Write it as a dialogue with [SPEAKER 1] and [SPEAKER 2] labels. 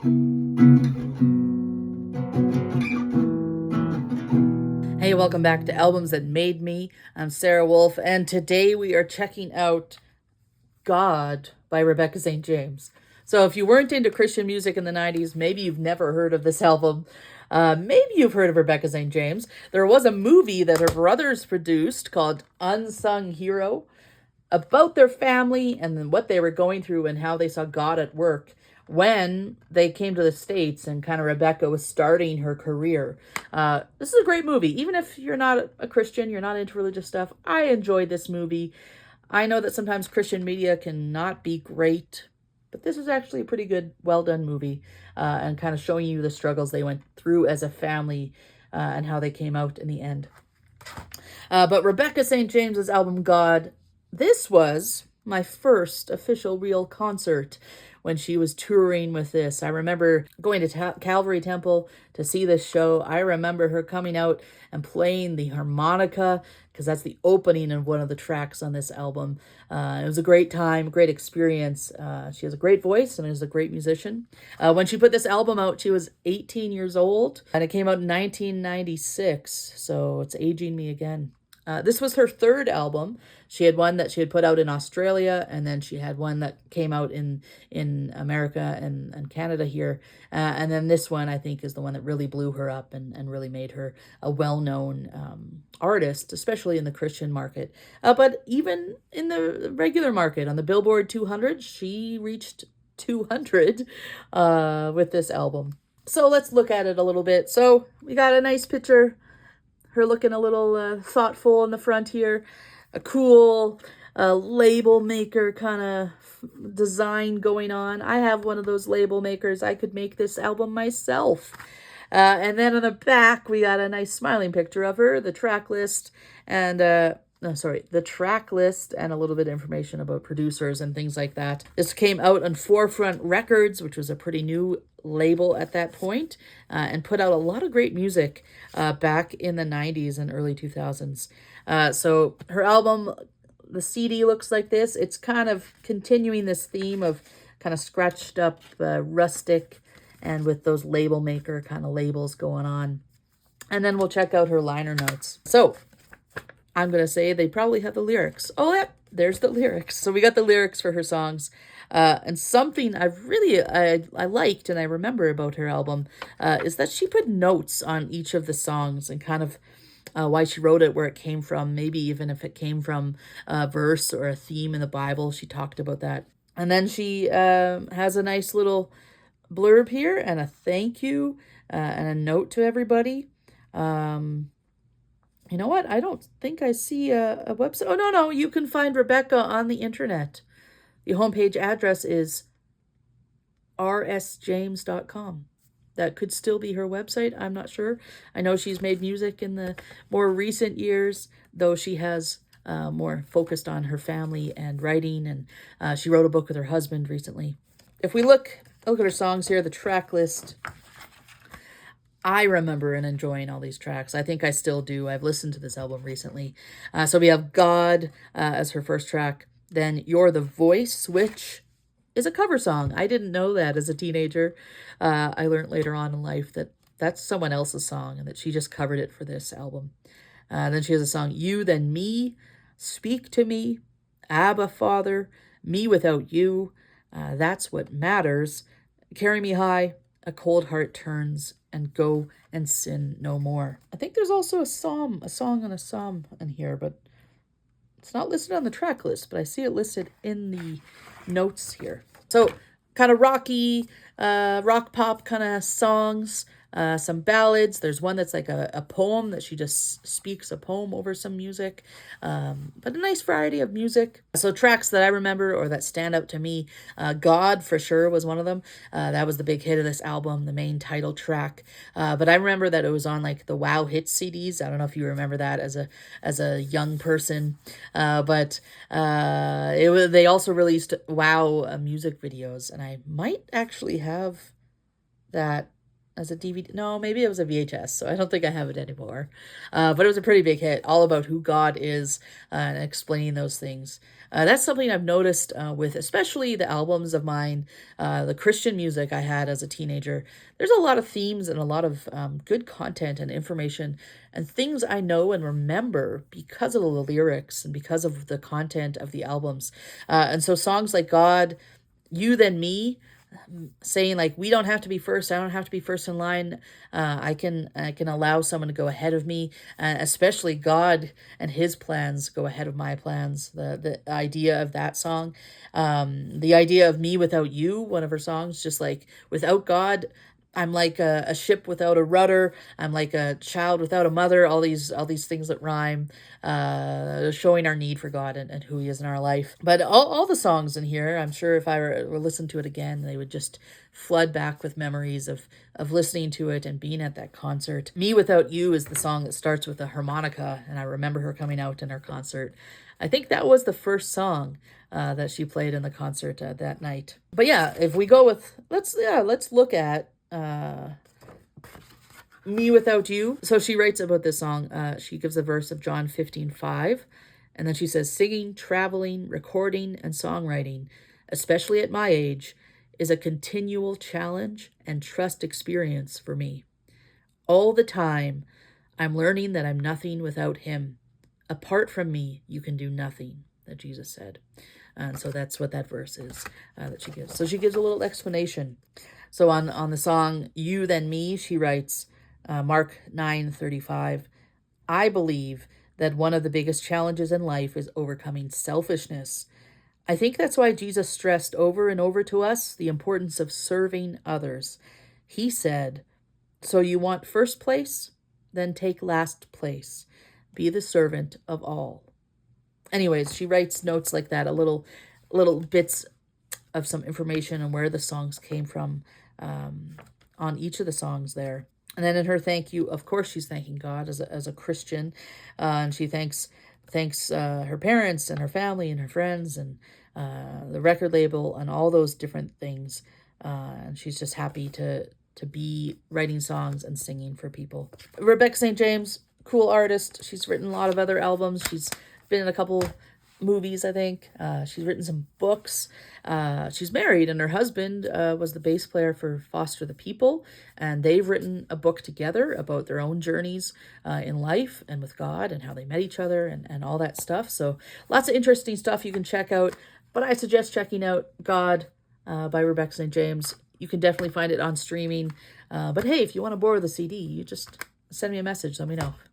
[SPEAKER 1] Hey, welcome back to Albums That Made Me. I'm Sarah Wolf, and today we are checking out God by Rebecca St. James. So if you weren't into Christian music in the 90s, maybe you've never heard of this album. Maybe you've heard of Rebecca St. James. There was a movie that her brothers produced called Unsung Hero about their family and then what they were going through and how they saw God at work when they came to the States and kind of Rebecca was starting her career. This is a great movie. Even if you're not a Christian, you're not into religious stuff, I enjoyed this movie. I know that sometimes Christian media can not be great, but this is actually a pretty good, well done movie, and kind of showing you the struggles they went through as a family, and how they came out in the end. But Rebecca St. James's album God, this was my first official real concert when she was touring with this. I remember going to Calvary Temple to see this show. I remember her coming out and playing the harmonica because that's the opening of one of the tracks on this album. It was a great time, great experience. She has a great voice and is a great musician. When she put this album out, she was 18 years old, and it came out in 1996, so it's aging me again. This was her third album. She had one that she had put out in Australia, and then she had one that came out in America and Canada here. And then this one, I think, is the one that really blew her up and really made her a well-known artist, especially in the Christian market. But even in the regular market, on the Billboard 200, she reached 200 with this album. So let's look at it a little bit. So we got a nice picture, her looking a little thoughtful in the front here. A cool label maker kind of design going on. I have one of those label makers. I could make this album myself. And then on the back, we got a nice smiling picture of her, the track list, and the track list and a little bit of information about producers and things like that. This came out on Forefront Records, which was a pretty new label at that point, and put out a lot of great music back in the 90s and early 2000s. So her album, the CD looks like this. It's kind of continuing this theme of kind of scratched up, rustic, and with those label maker kind of labels going on. And then we'll check out her liner notes. So I'm going to say they probably have the lyrics. Oh, yeah, there's the lyrics. So we got the lyrics for her songs. And something I liked and I remember about her album is that she put notes on each of the songs and kind of why she wrote it, where it came from, maybe even if it came from a verse or a theme in the Bible. She talked about that. And then she has a nice little blurb here and a thank you and a note to everybody. You know what? I don't think I see a website. Oh, no, you can find Rebecca on the internet. The homepage address is rsjames.com. That could still be her website. I'm not sure. I know she's made music in the more recent years, though she has more focused on her family and writing, and she wrote a book with her husband recently. If we look at her songs here, the track list, I remember and enjoying all these tracks. I think I still do. I've listened to this album recently. So we have God as her first track. Then You're the Voice, which is a cover song. I didn't know that as a teenager. I learned later on in life that that's someone else's song and that she just covered it for this album. Then she has a song, You Then Me, Speak to Me, Abba Father, Me Without You, That's What Matters, Carry Me High, A Cold Heart Turns, and Go and Sin No More. I think there's also a song on a psalm in here, but it's not listed on the track list, but I see it listed in the notes here. So kind of rocky, rock pop kind of songs, some ballads. There's one that's like a poem that she just speaks a poem over some music, but a nice variety of music. So tracks that I remember or that stand out to me, God for sure was one of them. That was the big hit of this album, the main title track. But I remember that it was on like the Wow Hits CDs. I don't know if you remember that as a young person, but they also released Wow music videos, and I might actually have that as a DVD. No, maybe it was a VHS, so I don't think I have it anymore. But it was a pretty big hit, all about who God is and explaining those things. That's something I've noticed with especially the albums of mine, the Christian music I had as a teenager. There's a lot of themes and a lot of good content and information and things I know and remember because of the lyrics and because of the content of the albums. And so songs like God, You Then Me, saying like we don't have to be first, I don't have to be first in line, I can allow someone to go ahead of me, especially God and his plans go ahead of my plans. The idea of that song, the idea of Me Without You, one of her songs, just like without God I'm like a ship without a rudder. I'm like a child without a mother. All these things that rhyme, showing our need for God and who He is in our life. But all the songs in here, I'm sure if I were listen to it again, they would just flood back with memories of listening to it and being at that concert. Me Without You is the song that starts with a harmonica, and I remember her coming out in her concert. I think that was the first song that she played in the concert that night. But yeah, if we go with let's look at Me Without You. So she writes about this song. She gives a verse of John 15:5, and then she says, singing, traveling, recording, and songwriting, especially at my age, is a continual challenge and trust experience for me. All the time, I'm learning that I'm nothing without Him. Apart from me, you can do nothing, that Jesus said. And so that's what that verse is that she gives. So she gives a little explanation. So on the song You Then Me, she writes, Mark 9:35, I believe that one of the biggest challenges in life is overcoming selfishness. I think that's why Jesus stressed over and over to us the importance of serving others. He said, so you want first place? Then take last place. Be the servant of all. Anyways, she writes notes like that, a little bits of some information on where the songs came from on each of the songs there. And then in her thank you, of course, she's thanking God as a Christian, and she thanks her parents and her family and her friends and the record label and all those different things. And she's just happy to be writing songs and singing for people. Rebecca St. James, cool artist. She's written a lot of other albums. She's been in a couple movies, I think. She's written some books. She's married, and her husband was the bass player for Foster the People, and they've written a book together about their own journeys in life and with God and how they met each other and all that stuff. So lots of interesting stuff you can check out, but I suggest checking out God by Rebecca St. James. You can definitely find it on streaming. But hey, if you want to borrow the CD, you just send me a message. Let me know.